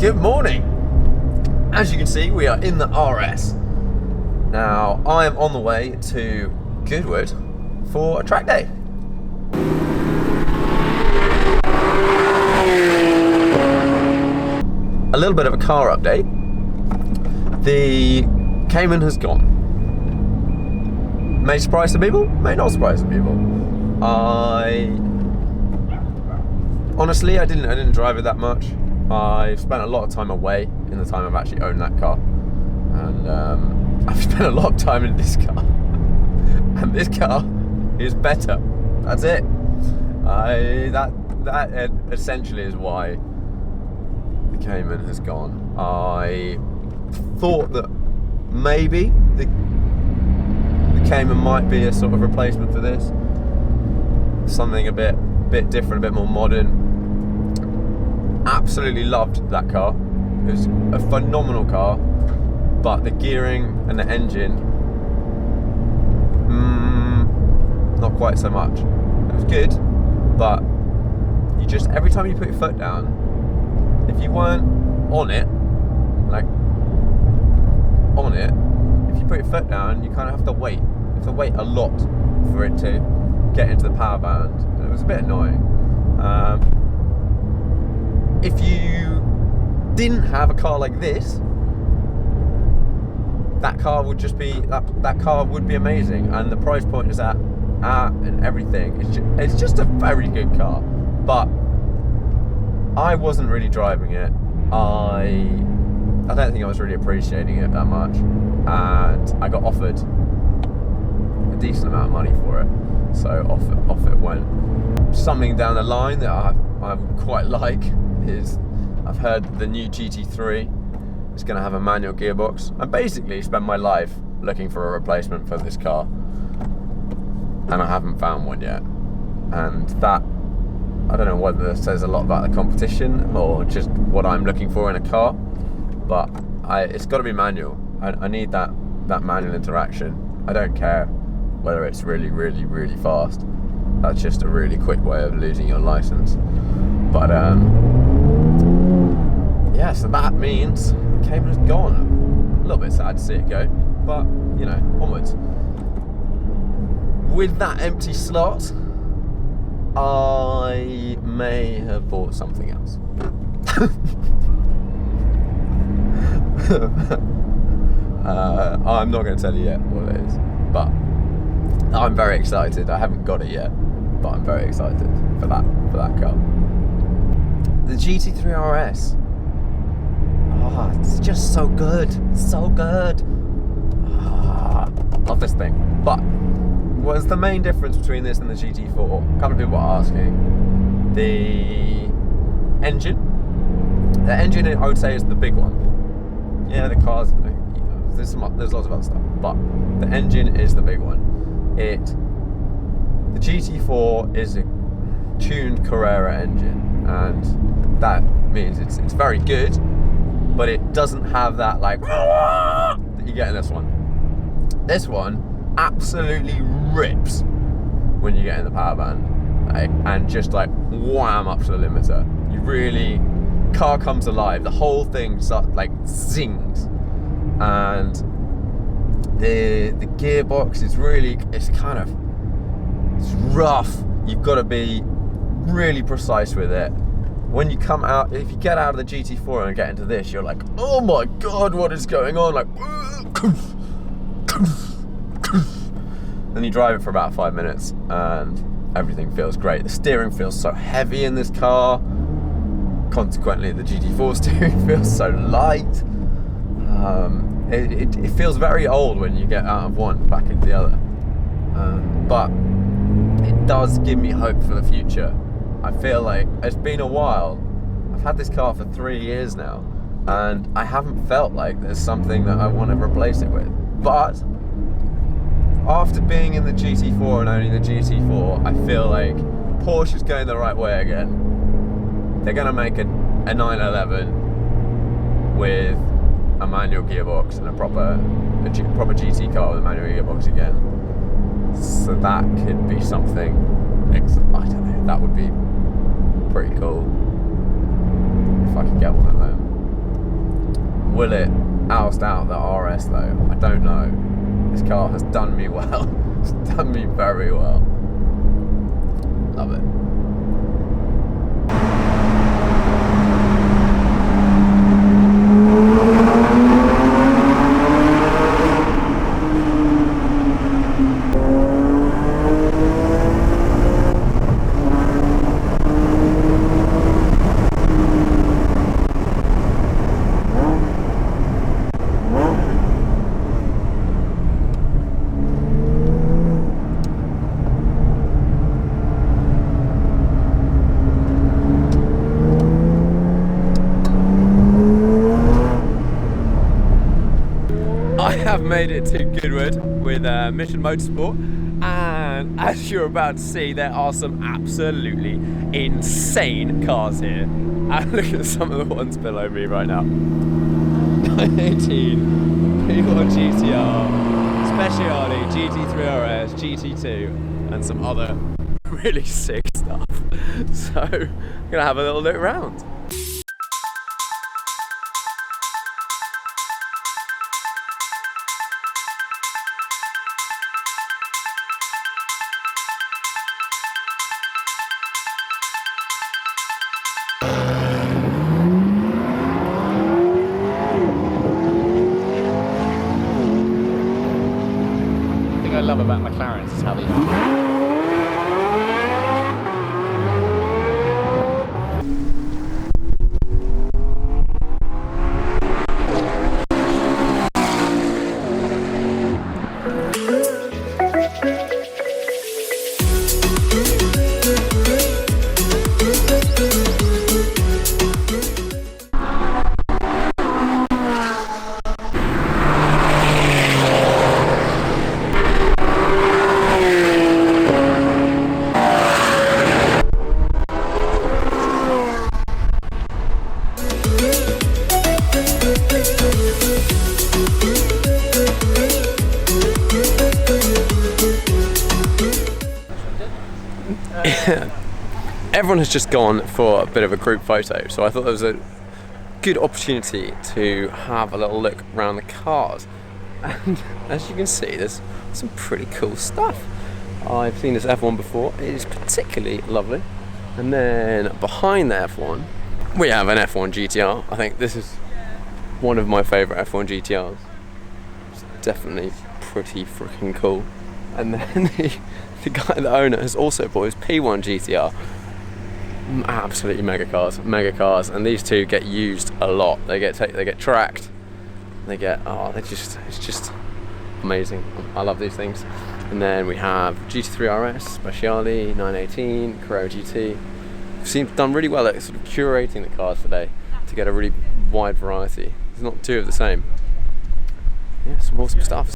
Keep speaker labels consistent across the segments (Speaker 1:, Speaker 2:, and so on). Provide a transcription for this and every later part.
Speaker 1: Good morning. As you can see, we are in the RS. Now, I am on the way to Goodwood for a track day. A little bit of a car update. The Cayman has gone. May surprise some people, may not surprise some people. Honestly, I didn't drive it that much. I've spent a lot of time away in the time I've actually owned that car, and I've spent a lot of time in this car, and this car is better. That's it. That essentially is why the Cayman has gone. I thought that maybe the Cayman might be a sort of replacement for this, something a bit different, a bit more modern. Absolutely loved that car. It was a phenomenal car, but the gearing and the engine, not quite so much. It was good, but you just, every time you put your foot down, if you weren't on it, if you put your foot down, you kind of have to wait. You have to wait a lot for it to get into the power band. And it was a bit annoying. If you didn't have a car like this, that car would just be that car would be amazing, and the price point is at and everything. It's just a very good car, but I wasn't really driving it. I don't think I was really appreciating it that much, and I got offered a decent amount of money for it, so off it went. Something down the line that I would quite like is, I've heard the new GT3 is going to have a manual gearbox. I basically spent my life looking for a replacement for this car, and I haven't found one yet. And that, I don't know whether it says a lot about the competition or just what I'm looking for in a car, but it's got to be manual. I need that manual interaction. I don't care whether it's really, really, really fast. That's just a really quick way of losing your license. But yeah, so that means the Cayman is gone. A little bit sad to see it go, but you know, onwards. With that empty slot, I may have bought something else. I'm not going to tell you yet what it is, but I'm very excited. I haven't got it yet, but I'm very excited for that car. The GT3 RS. Oh, it's just so good. So good. Love this thing. But what's the main difference between this and the GT4? A couple of people are asking. The engine. The engine, I would say, is the big one. Yeah, the cars, there's lots of other stuff, but the engine is the big one. The GT4 is a tuned Carrera engine, and that means it's very good, but it doesn't have that that you get in this one. This one absolutely rips when you get in the power band, and just wham up to the limiter. You really, car comes alive. The whole thing zings, and the gearbox is really, it's rough. You've got to be really precise with it. When you come out, if you get out of the GT4 and get into this, you're like, oh my god, what is going on? Then you drive it for about 5 minutes and everything feels great. The steering feels so heavy in this car. Consequently, the GT4 steering feels so light. It feels very old when you get out of one back into the other. But it does give me hope for the future. I feel like it's been a while. I've had this car for 3 years now, and I haven't felt like there's something that I want to replace it with. But after being in the GT4 and owning the GT4, I feel like Porsche is going the right way again. They're going to make a 911 with a manual gearbox and a proper GT car with a manual gearbox again. So that could be something, I don't know, that would be pretty cool if I could get one of them. Will it oust out the RS though? I don't know. This car has done me well. It's done me very well. Love it. I have made it to Goodwood with Mission Motorsport, and as you're about to see, there are some absolutely insane cars here. And look at some of the ones below me right now. 918 P1 GTR, Speciale, GT3 RS, GT2, and some other really sick stuff. So I'm gonna have a little look around.
Speaker 2: I love about McLarens is how they
Speaker 1: Everyone has just gone for a bit of a group photo, so I thought there was a good opportunity to have a little look around the cars. And as you can see, there's some pretty cool stuff. I've seen this F1 before, it is particularly lovely. And then behind the F1, we have an F1 GTR. I think this is one of my favourite F1 GTRs. It's definitely pretty freaking cool. And then the guy, the owner, has also bought his P1 GTR. Absolutely mega cars, and these two get used a lot. They get tracked. It's just amazing. I love these things. And then we have GT3 RS, Speciale, 918, Carrera GT. We've done really well at sort of curating the cars today to get a really wide variety. There's not two of the same. Yeah, some awesome stuff.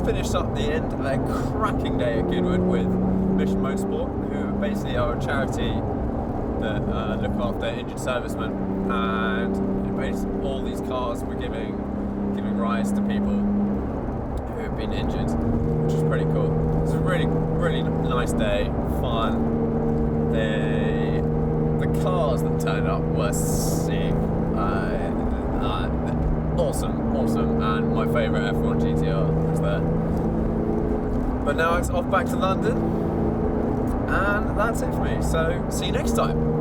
Speaker 1: Finished up the end of a cracking day at Goodwood with Mission Motorsport, who basically are a charity that look after injured servicemen, and basically all these cars were giving rise to people who have been injured, which is pretty cool. It was a really nice day, fun. The cars that turned up were sick. Awesome, and my favourite F1 GTR was there. But now it's off back to London, and that's it for me, so see you next time.